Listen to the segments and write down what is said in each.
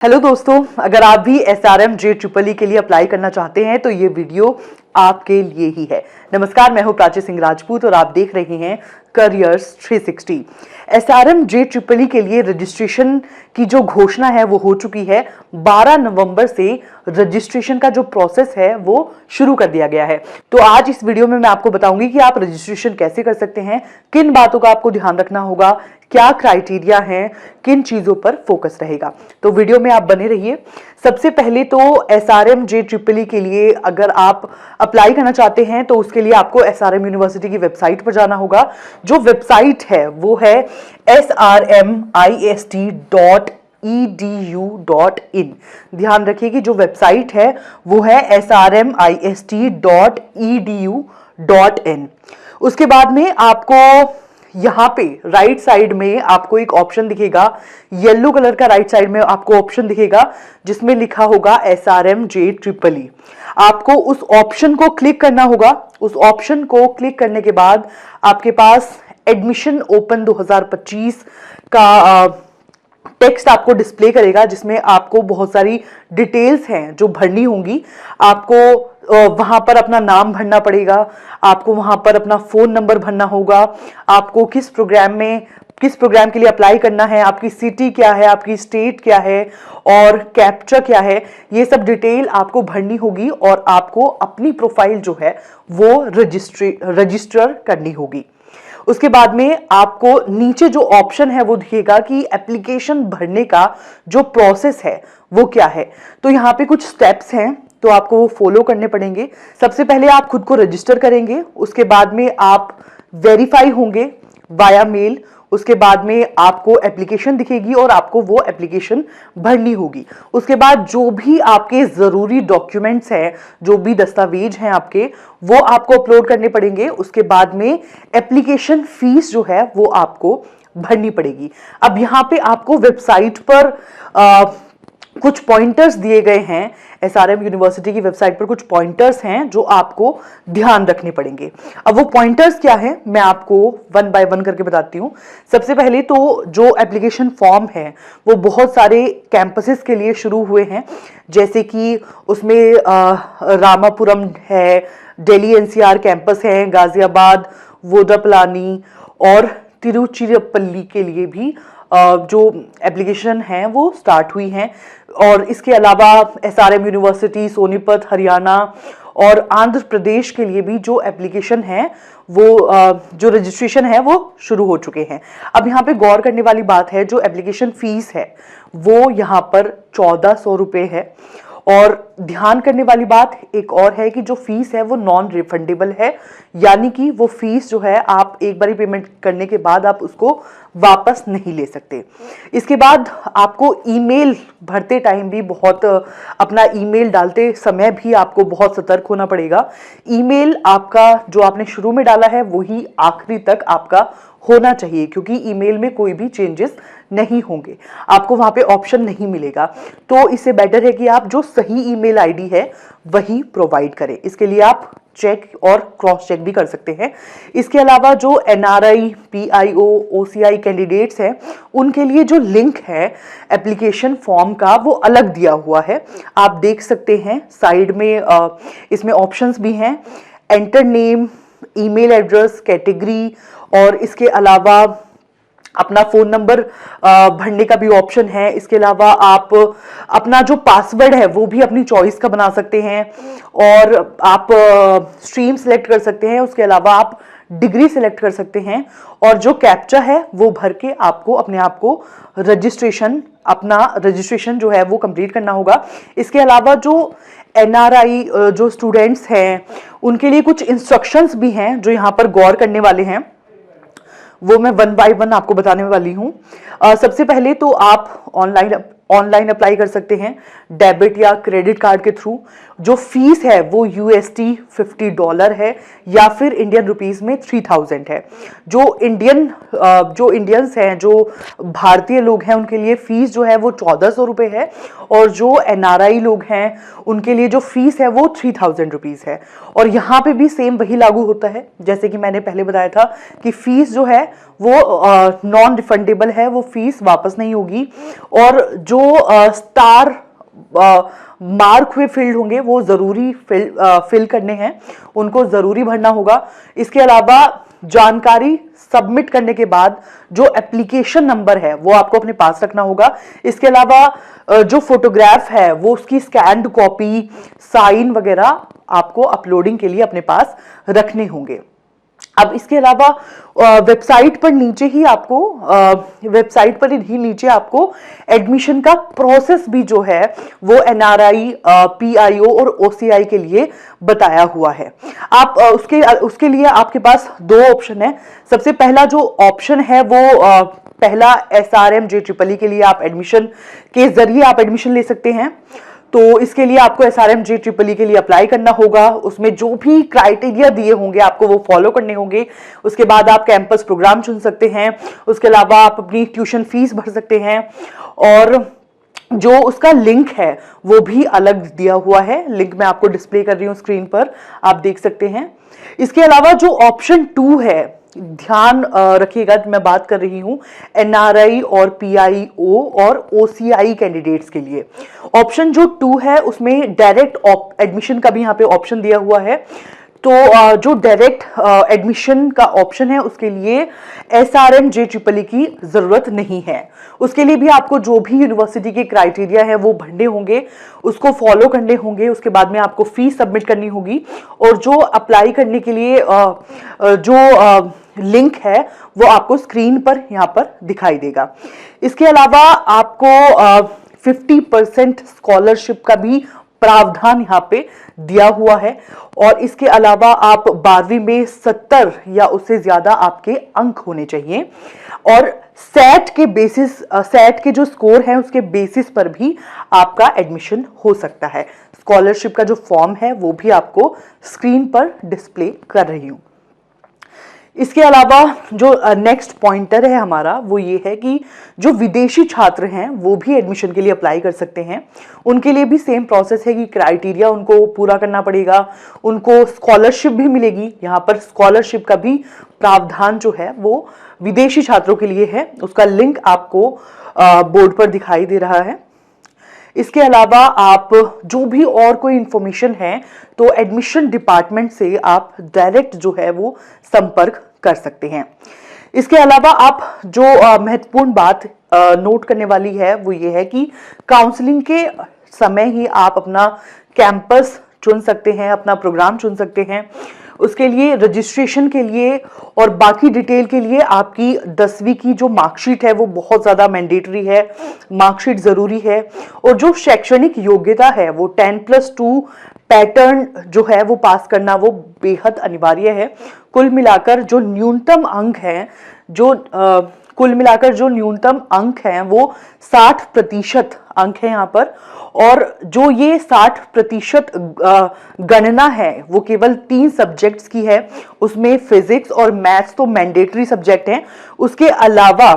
Hello दोस्तों, अगर आप भी SRM JEEE के लिए अप्लाई करना चाहते हैं तो ये वीडियो आपके लिए ही है। नमस्कार, मैं हूं प्राची सिंह राजपूत और आप देख रहे हैं करियर्स 360। SRM JEEE के लिए रजिस्ट्रेशन की जो घोषणा है वो हो चुकी है। 12 नवंबर से रजिस्ट्रेशन का जो प्रोसेस है वो शुरू कर दिया गया है। तो आज इस वीडियो में मैं आपको बताऊंगी कि आप रजिस्ट्रेशन कैसे कर सकते हैं, किन बातों का आपको ध्यान रखना होगा, क्या क्राइटेरिया हैं, किन चीजों पर फोकस रहेगा। तो वीडियो में आप बने रहिए। सबसे पहले तो SRM JEEE के लिए अगर आप अप्लाई करना चाहते हैं तो उसके लिए आपको SRM यूनिवर्सिटी की वेबसाइट पर जाना होगा। जो वेबसाइट है वो है srmist.edu.in। ध्यान रखिए कि जो वेबसाइट है वो है srmist.edu.in। उसके बाद में आपको यहां पे राइट साइड में आपको एक ऑप्शन दिखेगा, येलो कलर का राइट साइड में आपको ऑप्शन दिखेगा जिसमें लिखा होगा SRM JEEE। आपको उस ऑप्शन को क्लिक करना होगा। उस ऑप्शन को क्लिक करने के बाद आपके पास एडमिशन ओपन 2025 का टेक्स्ट आपको डिस्प्ले करेगा, जिसमें आपको बहुत सारी डिटेल्स हैं जो भरनी होंगी। आपको वहां पर अपना नाम भरना पड़ेगा, आपको वहां पर अपना फोन नंबर भरना होगा, आपको किस प्रोग्राम के लिए अप्लाई करना है, आपकी सिटी क्या है, आपकी स्टेट क्या है और कैप्चा क्या है, ये सब डिटेल आपको भरनी होगी और आपको अपनी प्रोफाइल जो है वो रजिस्टर करनी होगी। उसके बाद में आपको नीचे जो ऑप्शन है वो दिखेगा कि एप्लीकेशन भरने का जो प्रोसेस है वो क्या है। तो यहाँ पे कुछ स्टेप्स हैं तो आपको वो फॉलो करने पड़ेंगे। सबसे पहले आप खुद को रजिस्टर करेंगे, उसके बाद में आप वेरीफाई होंगे वाया मेल। उसके बाद में आपको एप्लीकेशन दिखेगी और आपको वो एप्लीकेशन भरनी होगी। उसके बाद जो भी आपके जरूरी डॉक्यूमेंट्स हैं, जो भी दस्तावेज हैं आपके, वो आपको अपलोड करने पड़ेंगे। उसके बाद में एप्लीकेशन फीस जो है वो आपको भरनी पड़ेगी। अब यहाँ पे आपको वेबसाइट पर कुछ पॉइंटर्स दिए गए हैं। SRM यूनिवर्सिटी की वेबसाइट पर कुछ पॉइंटर्स हैं जो आपको ध्यान रखने पड़ेंगे। अब वो पॉइंटर्स क्या है मैं आपको वन बाय वन करके बताती हूँ। सबसे पहले तो जो एप्लीकेशन फॉर्म है वो बहुत सारे कैंपसेस के लिए शुरू हुए हैं, जैसे कि उसमें रामापुरम है, दिल्ली NCR कैंपस है, गाजियाबाद, वोडापलानी और तिरुचिरापल्ली के लिए भी जो एप्लीकेशन हैं वो स्टार्ट हुई हैं। और इसके अलावा SRM यूनिवर्सिटी, सोनीपत, हरियाणा और आंध्र प्रदेश के लिए भी जो एप्लीकेशन है वो जो रजिस्ट्रेशन है वो शुरू हो चुके हैं। अब यहाँ पे गौर करने वाली बात है, जो एप्लीकेशन फीस है वो यहाँ पर 1400 रुपये है। और ध्यान करने वाली बात एक और है कि जो फीस है वो नॉन रिफंडेबल है, यानी कि वो फीस जो है आप एक बारी पेमेंट करने के बाद आप उसको वापस नहीं ले सकते। इसके बाद आपको ईमेल भरते टाइम भी बहुत अपना ईमेल डालते समय भी आपको बहुत सतर्क होना पड़ेगा। ईमेल आपका जो आपने शुरू में डाला है वही आखिरी तक आपका होना चाहिए, क्योंकि ईमेल में कोई भी चेंजेस नहीं होंगे, आपको वहां पे ऑप्शन नहीं मिलेगा। तो इससे बेटर है कि आप जो सही ईमेल आईडी है वही प्रोवाइड करें। इसके लिए आप चेक और क्रॉस चेक भी कर सकते हैं। इसके अलावा जो NRI, PIO, OCI कैंडिडेट्स हैं उनके लिए जो लिंक है एप्लीकेशन फॉर्म का वो अलग दिया हुआ है। आप देख सकते हैं साइड में इसमें ऑप्शंस भी हैं, enter name, email address, category और इसके अलावा अपना फोन नंबर भरने का भी ऑप्शन है। इसके अलावा आप अपना जो पासवर्ड है वो भी अपनी चॉइस का बना सकते हैं और आप स्ट्रीम सेलेक्ट कर सकते हैं। उसके अलावा आप डिग्री सेलेक्ट कर सकते हैं और जो कैप्चा है वो भर के आपको अपने आप को अपना रजिस्ट्रेशन जो है वो कंप्लीट करना होगा। इसके अलावा जो NRI जो स्टूडेंट्स हैं उनके लिए कुछ इंस्ट्रक्शंस भी हैं जो यहाँ पर गौर करने वाले हैं, वो मैं वन बाय वन आपको बताने वाली हूँ। सबसे पहले तो आप ऑनलाइन अप्लाई कर सकते हैं डेबिट या क्रेडिट कार्ड के थ्रू। जो फीस है वो USD $50 है या फिर इंडियन रुपीस में 3000 है। जो इंडियंस हैं, जो भारतीय लोग हैं, उनके लिए फीस जो है वो 1400 रुपये है और जो NRI लोग हैं उनके लिए जो फीस है वो 3000 रुपीज़ है। और यहाँ पे भी सेम वही लागू होता है जैसे कि मैंने पहले बताया था कि फीस जो है वो नॉन रिफंडेबल है, वो फीस वापस नहीं होगी। और जो जो स्टार मार्क हुए फील्ड होंगे वो जरूरी फिल करने हैं, उनको जरूरी भरना होगा। इसके अलावा जानकारी सबमिट करने के बाद जो एप्लीकेशन नंबर है वो आपको अपने पास रखना होगा। इसके अलावा जो फोटोग्राफ है वो उसकी स्कैन्ड कॉपी, साइन वगैरह आपको अपलोडिंग के लिए अपने पास रखने होंगे। अब इसके अलावा वेबसाइट पर नीचे आपको एडमिशन का प्रोसेस भी जो है वो एनआरआई, पीआईओ और ओसीआई के लिए बताया हुआ है। आप उसके लिए आपके पास दो ऑप्शन है। सबसे पहला जो ऑप्शन है वो पहला एसआरएम जेईई के लिए आप एडमिशन के जरिए आप एडमिशन ले सकते हैं। तो इसके लिए आपको एसआरएम जेईई के लिए अप्लाई करना होगा। उसमें जो भी क्राइटेरिया दिए होंगे आपको वो फॉलो करने होंगे। उसके बाद आप कैंपस प्रोग्राम चुन सकते हैं। उसके अलावा आप अपनी ट्यूशन फीस भर सकते हैं और जो उसका लिंक है वो भी अलग दिया हुआ है। लिंक मैं आपको डिस्प्ले कर रही हूँ स्क्रीन पर, आप देख सकते हैं। इसके अलावा जो ऑप्शन 2 है, ध्यान रखिएगा, मैं बात कर रही हूं एनआरआई और पीआईओ और ओसीआई कैंडिडेट्स के लिए। ऑप्शन जो 2 है उसमें डायरेक्ट एडमिशन का भी यहां पे ऑप्शन दिया हुआ है। तो जो डायरेक्ट एडमिशन का ऑप्शन है उसके लिए एसआरएम जेईई की जरूरत नहीं है। उसके लिए भी आपको जो भी यूनिवर्सिटी के क्राइटेरिया है वो भरने होंगे, उसको फॉलो करने होंगे। उसके बाद में आपको फीस सबमिट करनी होगी और जो अप्लाई करने के लिए जो लिंक है वो आपको स्क्रीन पर यहाँ पर दिखाई देगा। इसके अलावा आपको 50% स्कॉलरशिप का भी प्रावधान यहाँ पे दिया हुआ है और इसके अलावा आप 12वीं में 70 या उससे ज्यादा आपके अंक होने चाहिए और सेट के जो स्कोर है उसके बेसिस पर भी आपका एडमिशन हो सकता है। स्कॉलरशिप का जो फॉर्म है वो भी आपको स्क्रीन पर डिस्प्ले कर रही हूं। इसके अलावा जो नेक्स्ट पॉइंटर है हमारा वो ये है कि जो विदेशी छात्र हैं वो भी एडमिशन के लिए अप्लाई कर सकते हैं। उनके लिए भी सेम प्रोसेस है कि क्राइटेरिया उनको पूरा करना पड़ेगा, उनको स्कॉलरशिप भी मिलेगी। यहाँ पर स्कॉलरशिप का भी प्रावधान जो है वो विदेशी छात्रों के लिए है। उसका लिंक आपको बोर्ड पर दिखाई दे रहा है। इसके अलावा आप जो भी और कोई इंफॉर्मेशन है तो एडमिशन डिपार्टमेंट से आप डायरेक्ट जो है वो संपर्क कर सकते हैं। इसके अलावा आप जो महत्वपूर्ण बात नोट करने वाली है वो ये है कि काउंसलिंग के समय ही आप अपना कैंपस चुन सकते हैं, अपना प्रोग्राम चुन सकते हैं। उसके लिए रजिस्ट्रेशन के लिए और बाकी डिटेल के लिए आपकी 10वीं की जो मार्कशीट है वो बहुत ज़्यादा मैंडेटरी है, मार्कशीट ज़रूरी है। और जो शैक्षणिक योग्यता है वो 10+2 पैटर्न जो है वो पास करना वो बेहद अनिवार्य है। कुल मिलाकर जो न्यूनतम अंक हैं वो 60% अंक है यहाँ पर। और जो ये 60% गणना है वो केवल 3 सब्जेक्ट्स की है। उसमें फिजिक्स और मैथ्स तो मैंडेटरी सब्जेक्ट हैं। उसके अलावा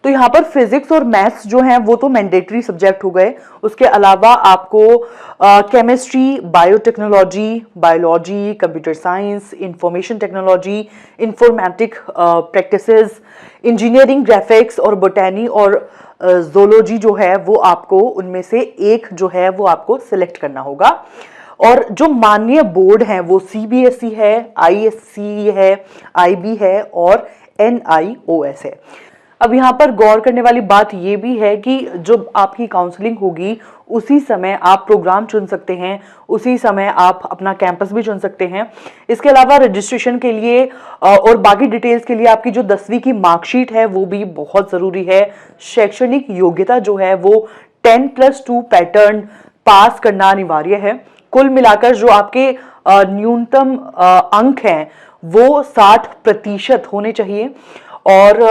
तो यहाँ पर फिजिक्स और मैथ्स जो हैं वो तो मैंडेटरी सब्जेक्ट हो गए। उसके अलावा आपको chemistry, biotechnology, biology, computer science, information technology, informatic practices, engineering, graphics और बोटैनी और जोलॉजी जो है वो आपको उनमें से एक जो है वो आपको सिलेक्ट करना होगा। और जो मान्य बोर्ड है वो सीबीएसई है, आईएससी है, आईबी है और एनआईओएस है। अब यहाँ पर गौर करने वाली बात ये भी है कि जब आपकी काउंसलिंग होगी उसी समय आप प्रोग्राम चुन सकते हैं, उसी समय आप अपना कैंपस भी चुन सकते हैं। इसके अलावा रजिस्ट्रेशन के लिए और बाकी डिटेल्स के लिए आपकी जो 10वीं की मार्कशीट है वो भी बहुत ज़रूरी है। शैक्षणिक योग्यता जो है वो 10+2 पैटर्न पास करना अनिवार्य है। कुल मिलाकर जो आपके न्यूनतम अंक हैं वो 60% होने चाहिए और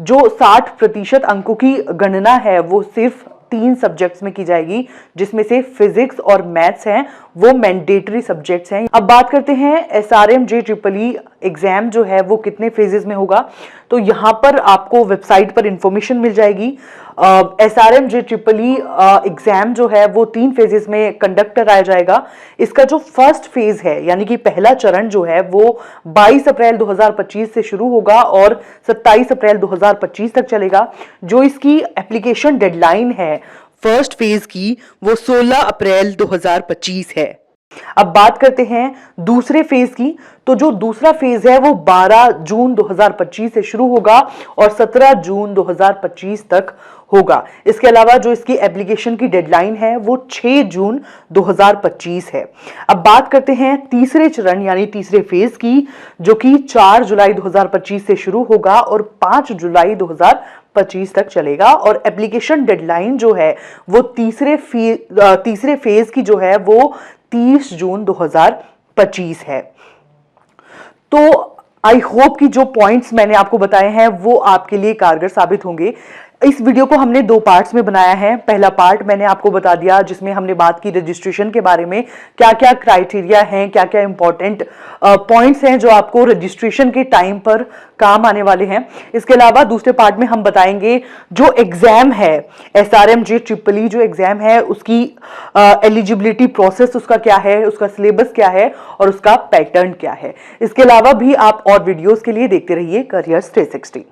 जो 60% अंकों की गणना है वो सिर्फ 3 सब्जेक्ट्स में की जाएगी, जिसमें से फिजिक्स और मैथ्स हैं वो मैंडेटरी सब्जेक्ट्स हैं। अब बात करते हैं एसआरएम जेईई एग्जाम जो है वो कितने फेजेस में होगा। तो यहाँ पर आपको वेबसाइट पर इंफॉर्मेशन मिल जाएगी। SRM JEEE एग्जाम जो है वो 3 फेजेस में कंडक्ट कराया जाएगा। इसका जो फर्स्ट फेज है यानी कि पहला चरण जो है वो 22 अप्रैल 2025 से शुरू होगा और 27 अप्रैल 2025 तक चलेगा। जो इसकी एप्लीकेशन डेडलाइन है फर्स्ट फेज की वो 16 अप्रैल 2025 है। अब बात करते हैं दूसरे फेज की। तो जो दूसरा फेज है वो 12 जून 2025 से शुरू होगा और 17 जून 2025 तक होगा। इसके अलावा जो इसकी एप्लीकेशन की डेडलाइन है वो 6 जून 2025 है। अब बात करते हैं तीसरे चरण यानी तीसरे फेज की, जो कि 4 जुलाई 2025 से शुरू होगा और 5 जुलाई 2025 तक चलेगा। और एप्लीकेशन डेडलाइन जो है वो तीसरे फेज की जो है वो 30 जून 2025 है। तो आई होप कि जो पॉइंट्स मैंने आपको बताए हैं वो आपके लिए कारगर साबित होंगे। इस वीडियो को हमने 2 पार्ट्स में बनाया है। पहला पार्ट मैंने आपको बता दिया जिसमें हमने बात की रजिस्ट्रेशन के बारे में, क्या क्या क्राइटेरिया हैं, क्या क्या इंपॉर्टेंट पॉइंट्स हैं जो आपको रजिस्ट्रेशन के टाइम पर काम आने वाले हैं। इसके अलावा दूसरे पार्ट में हम बताएंगे जो एग्जाम है SRM JEEE जो एग्जाम है उसकी एलिजिबिलिटी प्रोसेस उसका क्या है, उसका सिलेबस क्या है और उसका पैटर्न क्या है। इसके अलावा भी आप और वीडियोस के लिए देखते रहिए करियर्स 360।